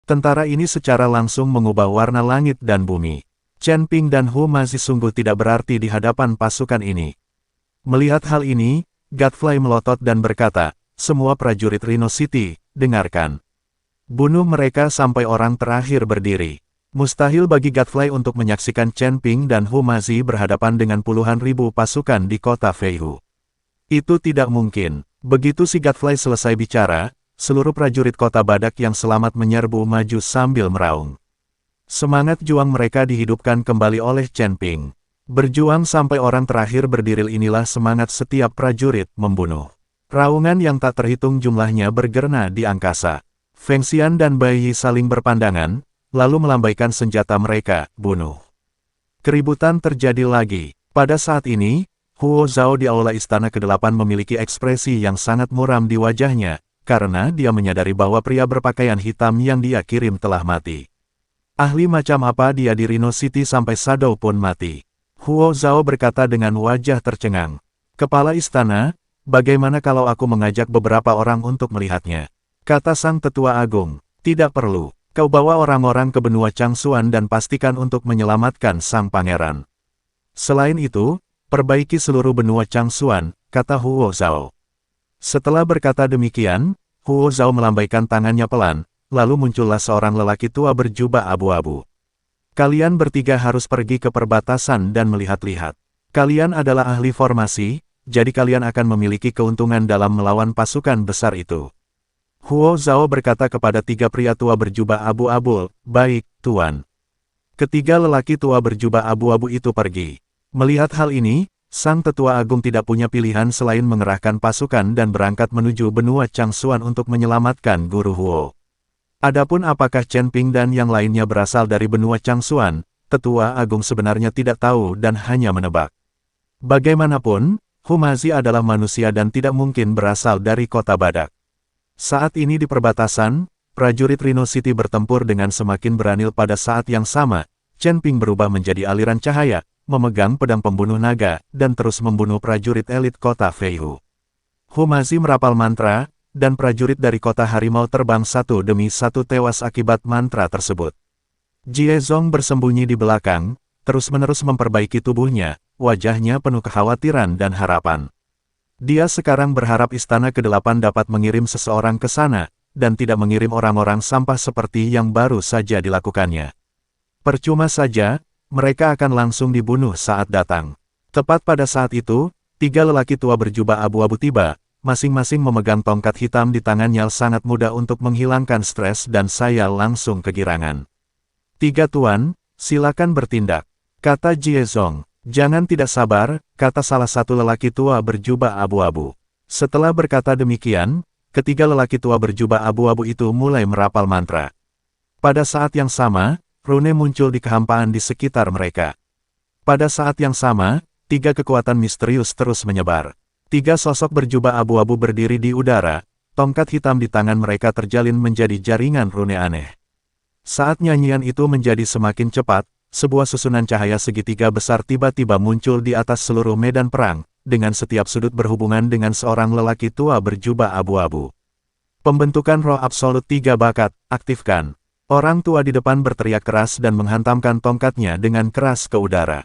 Tentara ini secara langsung mengubah warna langit dan bumi. Chen Ping dan Hu Mazi sungguh tidak berarti di hadapan pasukan ini. Melihat hal ini, Godfrey melotot dan berkata, "Semua prajurit Rhino City, dengarkan. Bunuh mereka sampai orang terakhir berdiri." Mustahil bagi Godfrey untuk menyaksikan Chen Ping dan Hu Mazi berhadapan dengan puluhan ribu pasukan di kota Feihu. Itu tidak mungkin. Begitu si Godfrey selesai bicara, seluruh prajurit kota Badak yang selamat menyerbu maju sambil meraung. Semangat juang mereka dihidupkan kembali oleh Chen Ping. Berjuang sampai orang terakhir berdiri, inilah semangat setiap prajurit membunuh. Raungan yang tak terhitung jumlahnya bergerna di angkasa. Feng Xian dan Bai Yi saling berpandangan, lalu melambaikan senjata mereka, bunuh. Keributan terjadi lagi. Pada saat ini, Huo Zhao di aula istana ke-8 memiliki ekspresi yang sangat muram di wajahnya, karena dia menyadari bahwa pria berpakaian hitam yang dia kirim telah mati. Ahli macam apa dia di Rhino City sampai Shadow pun mati? Huo Zhao berkata dengan wajah tercengang. Kepala istana, bagaimana kalau aku mengajak beberapa orang untuk melihatnya? Kata sang tetua agung, tidak perlu. Kau bawa orang-orang ke benua Changsuan dan pastikan untuk menyelamatkan sang pangeran. Selain itu, perbaiki seluruh benua Changsuan, kata Huo Zhao. Setelah berkata demikian, Huo Zhao melambaikan tangannya pelan, lalu muncullah seorang lelaki tua berjubah abu-abu. Kalian bertiga harus pergi ke perbatasan dan melihat-lihat. Kalian adalah ahli formasi, jadi kalian akan memiliki keuntungan dalam melawan pasukan besar itu. Huo Zhao berkata kepada tiga pria tua berjubah abu-abu, baik, Tuan. Ketiga lelaki tua berjubah abu-abu itu pergi. Melihat hal ini, sang tetua agung tidak punya pilihan selain mengerahkan pasukan dan berangkat menuju benua Changsuan untuk menyelamatkan Guru Huo. Adapun apakah Chen Ping dan yang lainnya berasal dari benua Changsuan, tetua agung sebenarnya tidak tahu dan hanya menebak. Bagaimanapun, Hu Mazi adalah manusia dan tidak mungkin berasal dari kota Badak. Saat ini di perbatasan, prajurit Rhino City bertempur dengan semakin berani. Pada saat yang sama, Chen Ping berubah menjadi aliran cahaya, memegang pedang pembunuh naga, dan terus membunuh prajurit elit kota Feihu. Hu Mazi merapal mantra, dan prajurit dari kota harimau terbang satu demi satu tewas akibat mantra tersebut. Jie Zong bersembunyi di belakang, terus-menerus memperbaiki tubuhnya, wajahnya penuh kekhawatiran dan harapan. Dia sekarang berharap istana ke-8 dapat mengirim seseorang ke sana, dan tidak mengirim orang-orang sampah seperti yang baru saja dilakukannya. Percuma saja, mereka akan langsung dibunuh saat datang. Tepat pada saat itu, tiga lelaki tua berjubah abu-abu tiba, masing-masing memegang tongkat hitam di tangannya. Sangat mudah untuk menghilangkan stres dan saya langsung kegirangan. "Tiga Tuan, silakan bertindak," kata Jie Zong. "Jangan tidak sabar," kata salah satu lelaki tua berjubah abu-abu. Setelah berkata demikian, ketiga lelaki tua berjubah abu-abu itu mulai merapal mantra. Pada saat yang sama, rune muncul di kehampaan di sekitar mereka. Pada saat yang sama, tiga kekuatan misterius terus menyebar. Tiga sosok berjubah abu-abu berdiri di udara, tongkat hitam di tangan mereka terjalin menjadi jaringan rune aneh. Saat nyanyian itu menjadi semakin cepat, sebuah susunan cahaya segitiga besar tiba-tiba muncul di atas seluruh medan perang, dengan setiap sudut berhubungan dengan seorang lelaki tua berjubah abu-abu. Pembentukan roh absolut 3 bakat, aktifkan. Orang tua di depan berteriak keras dan menghantamkan tongkatnya dengan keras ke udara.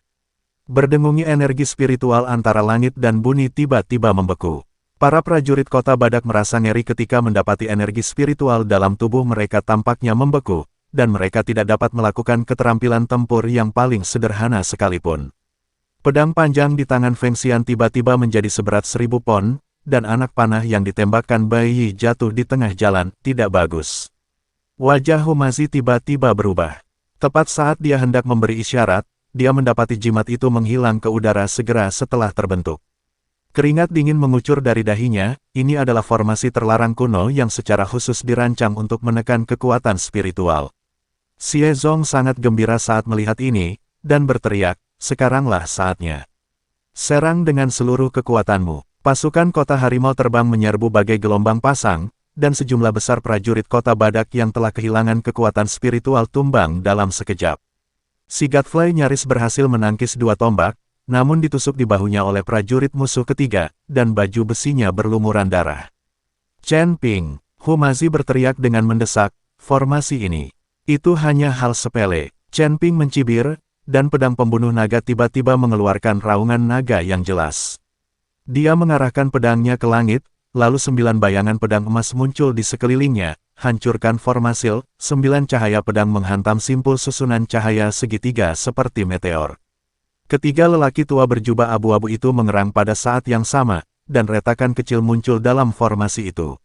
Berdengungi energi spiritual antara langit dan bumi tiba-tiba membeku. Para prajurit kota Badak merasa ngeri ketika mendapati energi spiritual dalam tubuh mereka tampaknya membeku, dan mereka tidak dapat melakukan keterampilan tempur yang paling sederhana sekalipun. Pedang panjang di tangan Feng Xian tiba-tiba menjadi seberat 1000 pon, dan anak panah yang ditembakkan Bai Yi jatuh di tengah jalan, tidak bagus. Wajah Hu Mazi tiba-tiba berubah. Tepat saat dia hendak memberi isyarat, dia mendapati jimat itu menghilang ke udara segera setelah terbentuk. Keringat dingin mengucur dari dahinya, ini adalah formasi terlarang kuno yang secara khusus dirancang untuk menekan kekuatan spiritual. Xie Zong sangat gembira saat melihat ini, dan berteriak, sekaranglah saatnya. Serang dengan seluruh kekuatanmu. Pasukan kota harimau terbang menyerbu bagai gelombang pasang, dan sejumlah besar prajurit kota Badak yang telah kehilangan kekuatan spiritual tumbang dalam sekejap. Si Godfrey nyaris berhasil menangkis 2 tombak, namun ditusuk di bahunya oleh prajurit musuh ketiga, dan baju besinya berlumuran darah. "Chen Ping!" Hu Mazi berteriak dengan mendesak, formasi ini. Itu hanya hal sepele. Chen Ping mencibir, dan pedang pembunuh naga tiba-tiba mengeluarkan raungan naga yang jelas. Dia mengarahkan pedangnya ke langit, lalu 9 bayangan pedang emas muncul di sekelilingnya, hancurkan formasil, 9 cahaya pedang menghantam simpul susunan cahaya segitiga seperti meteor. Ketiga lelaki tua berjubah abu-abu itu mengerang pada saat yang sama, dan retakan kecil muncul dalam formasi itu.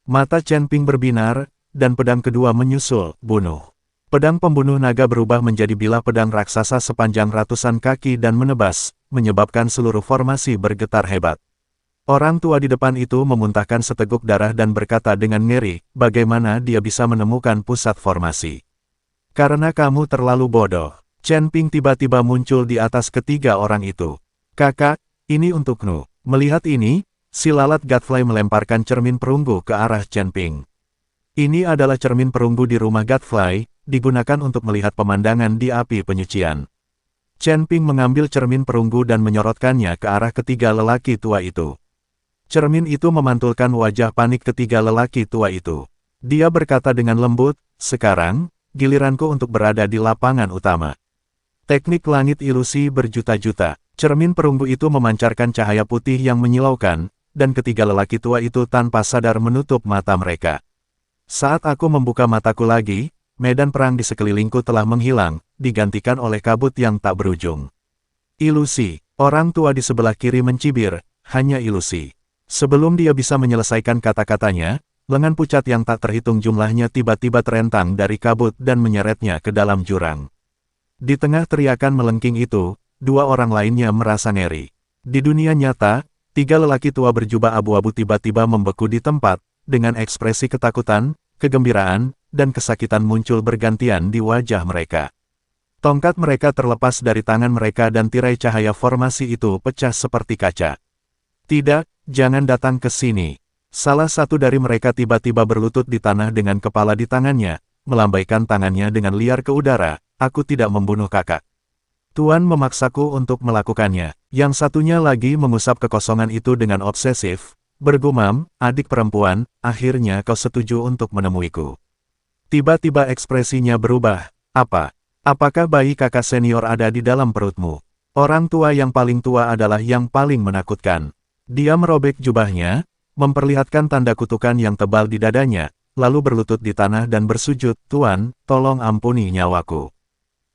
Mata Chen Ping berbinar, dan pedang kedua menyusul, bunuh. Pedang pembunuh naga berubah menjadi bilah pedang raksasa sepanjang ratusan kaki dan menebas, menyebabkan seluruh formasi bergetar hebat. Orang tua di depan itu memuntahkan seteguk darah dan berkata dengan ngeri, bagaimana dia bisa menemukan pusat formasi. Karena kamu terlalu bodoh. Chen Ping tiba-tiba muncul di atas ketiga orang itu. Kakak, ini untukmu. Melihat ini, si lalat Godfly melemparkan cermin perunggu ke arah Chen Ping. Ini adalah cermin perunggu di rumah Godfly, digunakan untuk melihat pemandangan di api penyucian. Chen Ping mengambil cermin perunggu dan menyorotkannya ke arah ketiga lelaki tua itu. Cermin itu memantulkan wajah panik ketiga lelaki tua itu. Dia berkata dengan lembut, sekarang, giliranku untuk berada di lapangan utama. Teknik langit ilusi berjuta-juta. Cermin perunggu itu memancarkan cahaya putih yang menyilaukan, dan ketiga lelaki tua itu tanpa sadar menutup mata mereka. Saat aku membuka mataku lagi, medan perang di sekelilingku telah menghilang, digantikan oleh kabut yang tak berujung. Ilusi. Orang tua di sebelah kiri mencibir, hanya ilusi. Sebelum dia bisa menyelesaikan kata-katanya, lengan pucat yang tak terhitung jumlahnya tiba-tiba terentang dari kabut dan menyeretnya ke dalam jurang. Di tengah teriakan melengking itu, dua orang lainnya merasa ngeri. Di dunia nyata, tiga lelaki tua berjubah abu-abu tiba-tiba membeku di tempat, dengan ekspresi ketakutan, kegembiraan, dan kesakitan muncul bergantian di wajah mereka. Tongkat mereka terlepas dari tangan mereka dan tirai cahaya formasi itu pecah seperti kaca. Tidak, jangan datang ke sini. Salah satu dari mereka tiba-tiba berlutut di tanah dengan kepala di tangannya, melambaikan tangannya dengan liar ke udara, aku tidak membunuh kakak. Tuan memaksaku untuk melakukannya. Yang satunya lagi mengusap kekosongan itu dengan obsesif, bergumam, adik perempuan, akhirnya kau setuju untuk menemuiku. Tiba-tiba ekspresinya berubah, apa? Apakah bayi kakak senior ada di dalam perutmu? Orang tua yang paling tua adalah yang paling menakutkan. Dia merobek jubahnya, memperlihatkan tanda kutukan yang tebal di dadanya, lalu berlutut di tanah dan bersujud, Tuan, tolong ampuni nyawaku.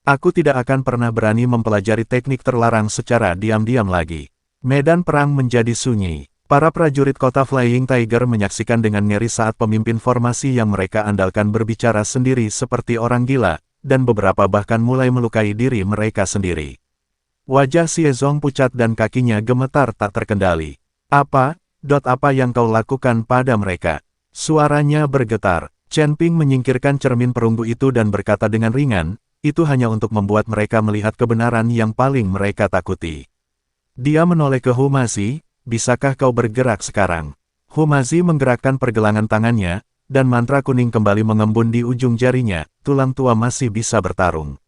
Aku tidak akan pernah berani mempelajari teknik terlarang secara diam-diam lagi. Medan perang menjadi sunyi. Para prajurit kota Flying Tiger menyaksikan dengan ngeri saat pemimpin formasi yang mereka andalkan berbicara sendiri seperti orang gila, dan beberapa bahkan mulai melukai diri mereka sendiri. Wajah Xie Zong pucat dan kakinya gemetar tak terkendali. Apa yang kau lakukan pada mereka? Suaranya bergetar. Chen Ping menyingkirkan cermin perunggu itu dan berkata dengan ringan, itu hanya untuk membuat mereka melihat kebenaran yang paling mereka takuti. Dia menoleh ke Humazi, bisakah kau bergerak sekarang? Humazi menggerakkan pergelangan tangannya, dan mantra kuning kembali mengembun di ujung jarinya, tulang tua masih bisa bertarung.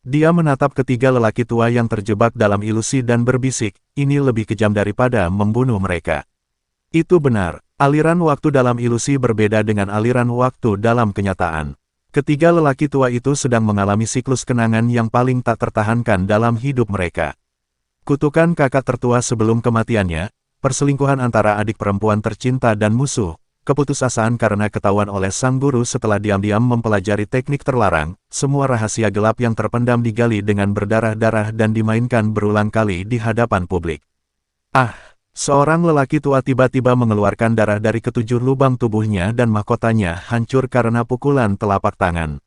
Dia menatap ketiga lelaki tua yang terjebak dalam ilusi dan berbisik, ini lebih kejam daripada membunuh mereka. Itu benar, aliran waktu dalam ilusi berbeda dengan aliran waktu dalam kenyataan. Ketiga lelaki tua itu sedang mengalami siklus kenangan yang paling tak tertahankan dalam hidup mereka. Kutukan kakak tertua sebelum kematiannya, perselingkuhan antara adik perempuan tercinta dan musuh, keputusasaan karena ketahuan oleh sang guru setelah diam-diam mempelajari teknik terlarang, semua rahasia gelap yang terpendam digali dengan berdarah-darah dan dimainkan berulang kali di hadapan publik. Ah! Seorang lelaki tua tiba-tiba mengeluarkan darah dari ketujuh lubang tubuhnya dan mahkotanya hancur karena pukulan telapak tangan.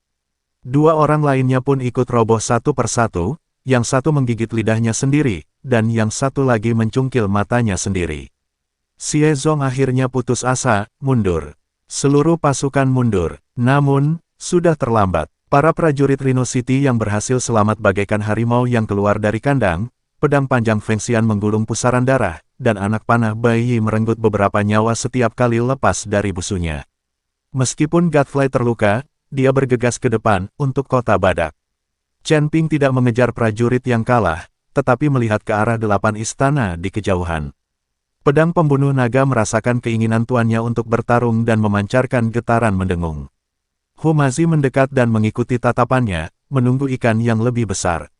Dua orang lainnya pun ikut roboh satu persatu, yang satu menggigit lidahnya sendiri, dan yang satu lagi mencungkil matanya sendiri. Xie Zong akhirnya putus asa, mundur. Seluruh pasukan mundur. Namun, sudah terlambat. Para prajurit Rhino City yang berhasil selamat bagaikan harimau yang keluar dari kandang, pedang panjang Fengxian menggulung pusaran darah, dan anak panah bayi merenggut beberapa nyawa setiap kali lepas dari busunya. Meskipun Godfly terluka, dia bergegas ke depan, untuk kota badak. Chen Ping tidak mengejar prajurit yang kalah, tetapi melihat ke arah 8 istana di kejauhan. Pedang pembunuh naga merasakan keinginan tuannya untuk bertarung dan memancarkan getaran mendengung. Humazi mendekat dan mengikuti tatapannya, menunggu ikan yang lebih besar.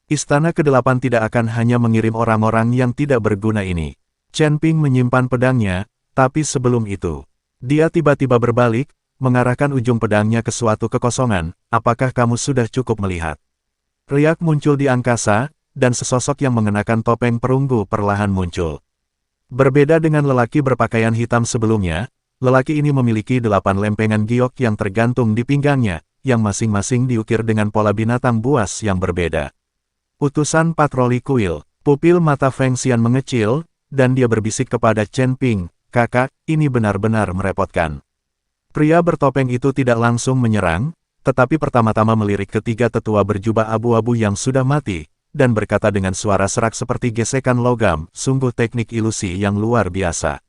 Istana ke-8 tidak akan hanya mengirim orang-orang yang tidak berguna ini. Chen Ping menyimpan pedangnya, tapi sebelum itu, dia tiba-tiba berbalik, mengarahkan ujung pedangnya ke suatu kekosongan. Apakah kamu sudah cukup melihat? Riak muncul di angkasa, dan sesosok yang mengenakan topeng perunggu perlahan muncul. Berbeda dengan lelaki berpakaian hitam sebelumnya, lelaki ini memiliki 8 lempengan giok yang tergantung di pinggangnya, yang masing-masing diukir dengan pola binatang buas yang berbeda. Utusan patroli kuil, pupil mata Feng Xian mengecil, dan dia berbisik kepada Chen Ping, "Kakak, ini benar-benar merepotkan." Pria bertopeng itu tidak langsung menyerang, tetapi pertama-tama melirik ketiga tetua berjubah abu-abu yang sudah mati, dan berkata dengan suara serak seperti gesekan logam, "Sungguh teknik ilusi yang luar biasa.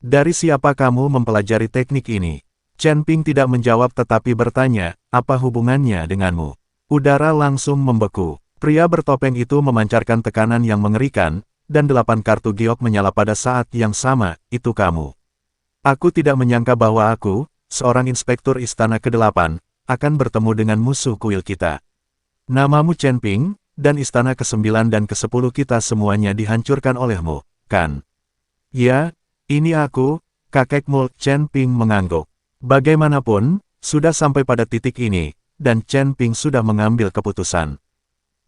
Dari siapa kamu mempelajari teknik ini?" Chen Ping tidak menjawab tetapi bertanya, "Apa hubungannya denganmu?" Udara langsung membeku. Pria bertopeng itu memancarkan tekanan yang mengerikan, dan 8 kartu giok menyala pada saat yang sama. "Itu kamu. Aku tidak menyangka bahwa aku, seorang inspektur istana ke-8, akan bertemu dengan musuh kuil kita. Namamu Chen Ping, dan istana ke-9 dan ke-10 kita semuanya dihancurkan olehmu, kan?" "Ya, ini aku," kakekmu." Chen Ping mengangguk. Bagaimanapun, sudah sampai pada titik ini, dan Chen Ping sudah mengambil keputusan.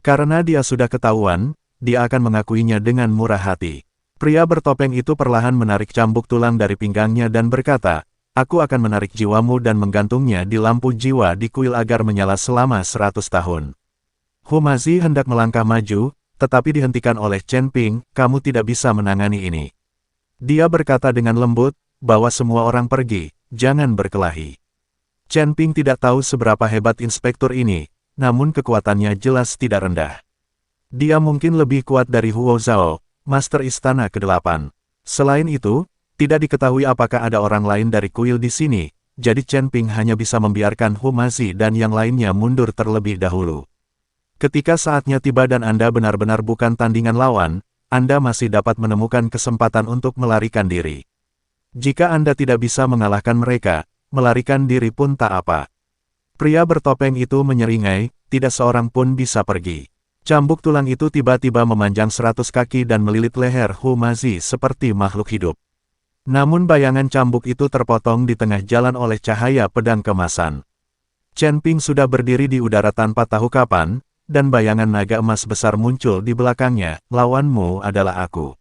Karena dia sudah ketahuan, dia akan mengakuinya dengan murah hati. Pria bertopeng itu perlahan menarik cambuk tulang dari pinggangnya dan berkata, "Aku akan menarik jiwamu dan menggantungnya di lampu jiwa di kuil agar menyala selama 100 tahun. Humazi hendak melangkah maju, tetapi dihentikan oleh Chen Ping. "Kamu tidak bisa menangani ini." Dia berkata dengan lembut, "Bawa semua orang pergi, jangan berkelahi." Chen Ping tidak tahu seberapa hebat inspektur ini, namun kekuatannya jelas tidak rendah. Dia mungkin lebih kuat dari Huo Zhao, Master Istana ke-8. Selain itu, tidak diketahui apakah ada orang lain dari kuil di sini, jadi Chen Ping hanya bisa membiarkan Humazi dan yang lainnya mundur terlebih dahulu. Ketika saatnya tiba dan Anda benar-benar bukan tandingan lawan, Anda masih dapat menemukan kesempatan untuk melarikan diri. Jika Anda tidak bisa mengalahkan mereka, melarikan diri pun tak apa. Pria bertopeng itu menyeringai, "Tidak seorang pun bisa pergi." Cambuk tulang itu tiba-tiba memanjang 100 kaki dan melilit leher Humazi seperti makhluk hidup. Namun bayangan cambuk itu terpotong di tengah jalan oleh cahaya pedang kemasan. Chen Ping sudah berdiri di udara tanpa tahu kapan, dan bayangan naga emas besar muncul di belakangnya. "Lawanmu adalah aku."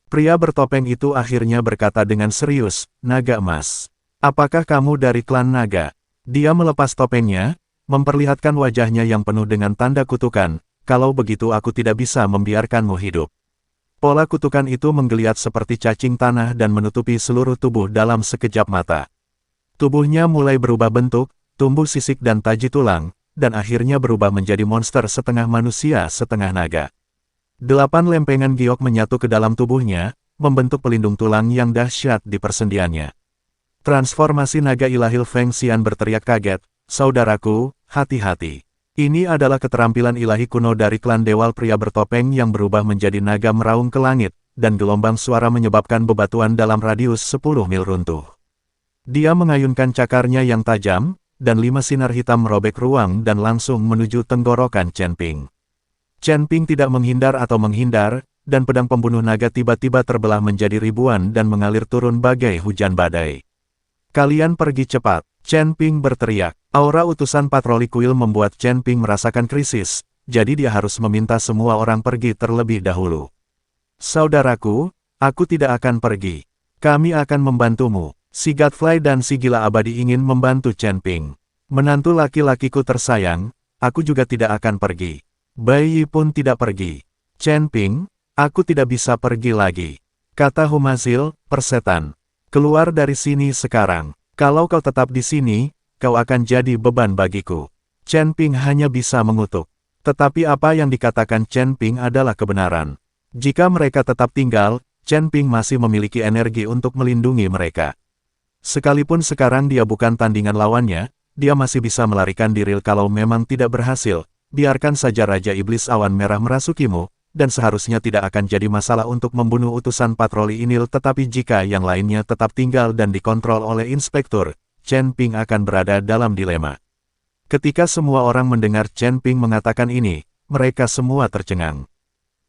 Pria bertopeng itu akhirnya berkata dengan serius, "Naga emas. Apakah kamu dari klan naga?" Dia melepas topengnya, memperlihatkan wajahnya yang penuh dengan tanda kutukan. "Kalau begitu aku tidak bisa membiarkanmu hidup." Pola kutukan itu menggeliat seperti cacing tanah dan menutupi seluruh tubuh dalam sekejap mata. Tubuhnya mulai berubah bentuk, tumbuh sisik dan taji tulang, dan akhirnya berubah menjadi monster setengah manusia setengah naga. 8 lempengan giok menyatu ke dalam tubuhnya, membentuk pelindung tulang yang dahsyat di persendiannya. Transformasi naga ilahil Feng Xian berteriak kaget, "Saudaraku, hati-hati. Ini adalah keterampilan ilahi kuno dari klan Dewal." Pria bertopeng yang berubah menjadi naga meraung ke langit, dan gelombang suara menyebabkan bebatuan dalam radius 10 mil runtuh. Dia mengayunkan cakarnya yang tajam, dan 5 sinar hitam merobek ruang dan langsung menuju tenggorokan Chen Ping. Chen Ping tidak menghindar atau menghindar, dan pedang pembunuh naga tiba-tiba terbelah menjadi ribuan dan mengalir turun bagai hujan badai. "Kalian pergi cepat!" Chen Ping berteriak. Aura utusan patroli kuil membuat Chen Ping merasakan krisis, jadi dia harus meminta semua orang pergi terlebih dahulu. "Saudaraku, aku tidak akan pergi. Kami akan membantumu." Si Godfly dan si Gila Abadi ingin membantu Chen Ping. "Menantu laki-lakiku tersayang, aku juga tidak akan pergi. Bai Yi pun tidak pergi." "Chen Ping, aku tidak bisa pergi lagi," kata Humazil, persetan. "Keluar dari sini sekarang. Kalau kau tetap di sini, kau akan jadi beban bagiku." Chen Ping hanya bisa mengutuk. Tetapi apa yang dikatakan Chen Ping adalah kebenaran. Jika mereka tetap tinggal, Chen Ping masih memiliki energi untuk melindungi mereka. Sekalipun sekarang dia bukan tandingan lawannya, dia masih bisa melarikan diri. Kalau memang tidak berhasil, biarkan saja Raja Iblis Awan Merah merasukimu, dan seharusnya tidak akan jadi masalah untuk membunuh utusan patroli ini. Tetapi jika yang lainnya tetap tinggal dan dikontrol oleh inspektur, Chen Ping akan berada dalam dilema. Ketika semua orang mendengar Chen Ping mengatakan ini, mereka semua tercengang.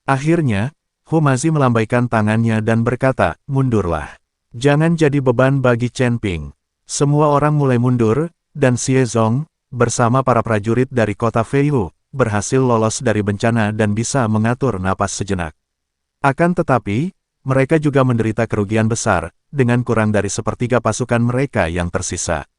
Akhirnya, Humazi melambaikan tangannya dan berkata, "Mundurlah. Jangan jadi beban bagi Chen Ping." Semua orang mulai mundur, dan Xie Zong, bersama para prajurit dari kota Feihu, berhasil lolos dari bencana dan bisa mengatur napas sejenak. Akan tetapi, mereka juga menderita kerugian besar, dengan kurang dari sepertiga pasukan mereka yang tersisa.